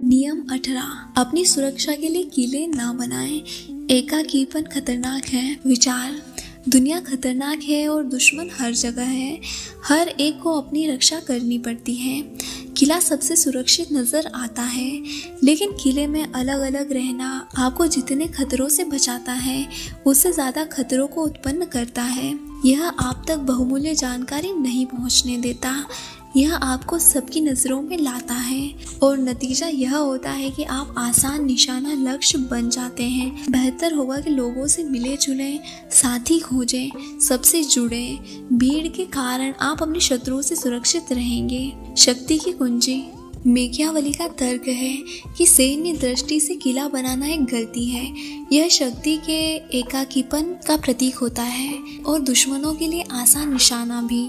नियम 18। अपनी सुरक्षा के लिए किले ना बनाएं। एकाकीपन खतरनाक है। विचार, दुनिया खतरनाक है और दुश्मन हर जगह है। हर एक को अपनी रक्षा करनी पड़ती है। किला सबसे सुरक्षित नजर आता है, लेकिन किले में अलग अलग रहना आपको जितने खतरों से बचाता है, उससे ज्यादा खतरों को उत्पन्न करता है। यह आप तक बहुमूल्य जानकारी नहीं पहुंचने देता। यह आपको सबकी नज़रों में लाता है और नतीजा यह होता है कि आप आसान निशाना लक्ष्य बन जाते हैं। बेहतर होगा कि लोगों से मिले जुले, साथी खोजें, सबसे जुड़े। भीड़ के कारण आप अपने शत्रुओं से सुरक्षित रहेंगे। शक्ति की कुंजी। मेकियावली का तर्क है कि सैन्य दृष्टि से किला बनाना एक गलती है। यह शक्ति के एकाकीपन का प्रतीक होता है और दुश्मनों के लिए आसान निशाना भी।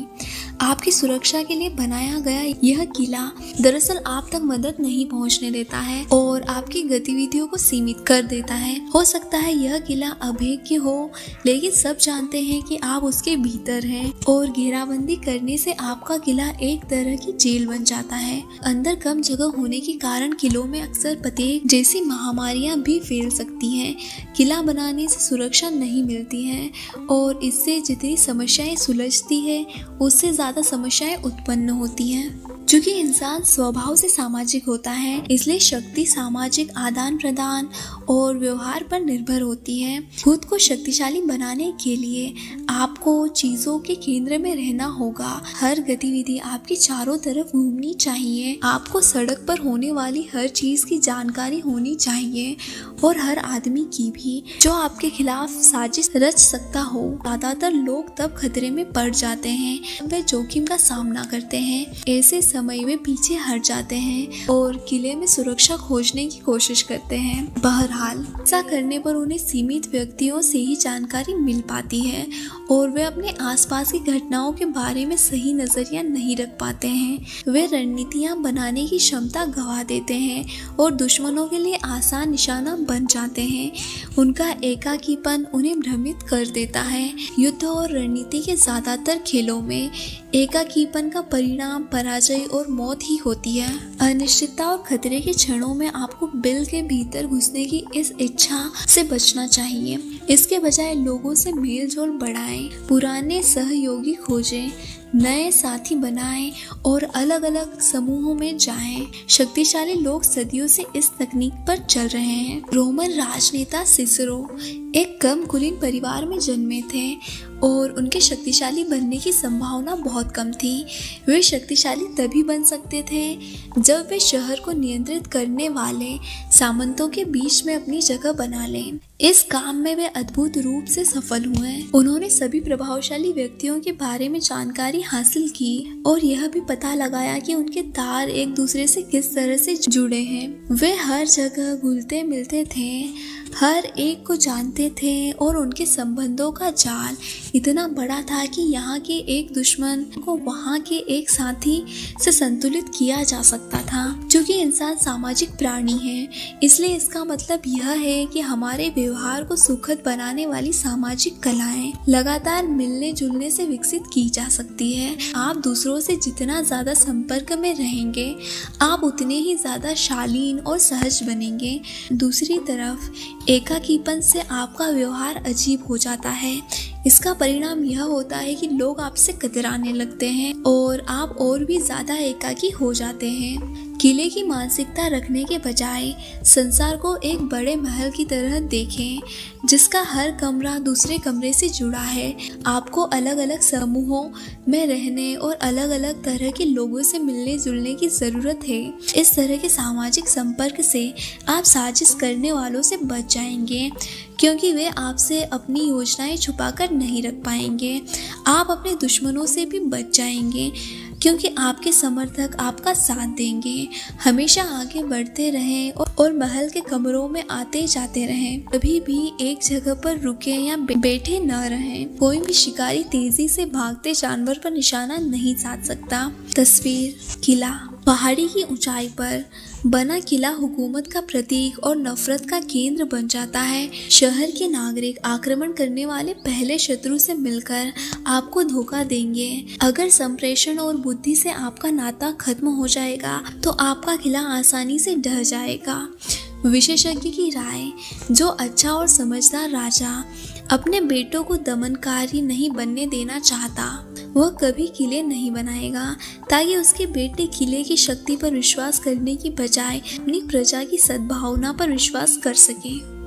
आपकी सुरक्षा के लिए बनाया गया यह किला दरअसल आप तक मदद नहीं पहुंचने देता है और आपकी गतिविधियों को सीमित कर देता है। हो सकता है यह किला अभेद्य हो, लेकिन सब जानते हैं कि आप उसके भीतर हैं और घेराबंदी करने से आपका किला एक तरह की जेल बन जाता है। अंदर कम जगह होने के कारण किलों में अक्सर प्लेग जैसी महामारियां भी फैल सकती हैं। किला बनाने से सुरक्षा नहीं मिलती है और इससे जितनी समस्याएं सुलझती है, उससे ज्यादा समस्याएं उत्पन्न होती हैं। चूंकि इंसान स्वभाव से सामाजिक होता है, इसलिए शक्ति सामाजिक आदान प्रदान और व्यवहार पर निर्भर होती है। खुद को शक्तिशाली बनाने के लिए आपको चीजों के केंद्र में रहना होगा। हर गतिविधि आपके चारों तरफ घूमनी चाहिए। आपको सड़क पर होने वाली हर चीज की जानकारी होनी चाहिए और हर आदमी की भी, जो आपके खिलाफ साजिश रच सकता हो। ज्यादातर लोग तब खतरे में पड़ जाते हैं, वे जोखिम का सामना करते हैं। ऐसे समय वे पीछे हट जाते हैं और किले में सुरक्षा खोजने की कोशिश करते हैं। बहरहाल, ऐसा करने पर उन्हें सीमित व्यक्तियों से ही जानकारी मिल पाती है और वे अपने आसपास की घटनाओं के बारे में सही नजरिया नहीं रख पाते हैं। वे रणनीतियां बनाने की क्षमता गंवा देते हैं और दुश्मनों के लिए आसान निशाना बन जाते हैं। उनका एकाकीपन उन्हें भ्रमित कर देता है। युद्ध और रणनीति के ज्यादातर खेलों में एकाकीपन का परिणाम पराजय और मौत ही होती है। अनिश्चितता और खतरे के क्षणों में आपको बिल के भीतर घुसने की इस इच्छा से बचना चाहिए। इसके बजाय लोगों से मेल जोल बढ़ाएं, पुराने सहयोगी खोजें, नए साथी बनाएं और अलग अलग समूहों में जाएं। शक्तिशाली लोग सदियों से इस तकनीक पर चल रहे हैं। रोमन राजनेता सिसरो एक कम कुलीन परिवार में जन्मे थे और उनके शक्तिशाली बनने की संभावना बहुत कम थी। वे शक्तिशाली तभी बन सकते थे जब वे शहर को नियंत्रित करने वाले सामंतों के बीच में अपनी जगह बना लें। इस काम में वे अद्भुत रूप से सफल हुए। उन्होंने सभी प्रभावशाली व्यक्तियों के बारे में जानकारी हासिल की और यह भी पता लगाया कि उनके तार एक दूसरे से किस तरह से जुड़े हैं। वे हर जगह घुलते मिलते थे, हर एक को जानते थे और उनके संबंधों का जाल इतना बड़ा था कि यहाँ के एक दुश्मन को वहाँ के एक साथी से संतुलित किया जा सकता था। क्योंकि इंसान सामाजिक प्राणी है, इसलिए इसका मतलब यह है कि हमारे व्यवहार को सुखद बनाने वाली सामाजिक कलाएं लगातार मिलने जुलने से विकसित की जा सकती है। आप दूसरों से जितना ज्यादा संपर्क में रहेंगे, आप उतने ही ज्यादा शालीन और सहज बनेंगे। दूसरी तरफ एकाकीपन से आपका व्यवहार अजीब हो जाता है। इसका परिणाम यह होता है कि लोग आपसे कतराने लगते हैं और आप और भी ज्यादा एकाकी हो जाते हैं। किले की मानसिकता रखने के बजाय संसार को एक बड़े महल की तरह देखें, जिसका हर कमरा दूसरे कमरे से जुड़ा है। आपको अलग अलग समूहों में रहने और अलग अलग तरह के लोगों से मिलने जुलने की जरूरत है। इस तरह के सामाजिक संपर्क से आप साजिश करने वालों से बच जाएंगे, क्योंकि वे आपसे अपनी योजनाएं छुपाकर नहीं रख पाएंगे। आप अपने दुश्मनों से भी बच जाएंगे, क्योंकि आपके समर्थक आपका साथ देंगे। हमेशा आगे बढ़ते रहें और महल के कमरों में आते जाते रहें। कभी भी एक जगह पर रुके या बैठे न रहें। कोई भी शिकारी तेजी से भागते जानवर पर निशाना नहीं साध सकता। तस्वीर, किला पहाड़ी की ऊंचाई पर बना किला हुकूमत का प्रतीक और नफरत का केंद्र बन जाता है। शहर के नागरिक आक्रमण करने वाले पहले शत्रु से मिलकर आपको धोखा देंगे। अगर संप्रेषण और बुद्धि से आपका नाता खत्म हो जाएगा तो आपका किला आसानी से ढह जाएगा। विशेषज्ञ की राय, जो अच्छा और समझदार राजा अपने बेटों को दमनकारी नहीं बनने देना चाहता, वह कभी किले नहीं बनाएगा, ताकि उसके बेटे किले की शक्ति पर विश्वास करने की बजाय अपनी प्रजा की सद्भावना पर विश्वास कर सके।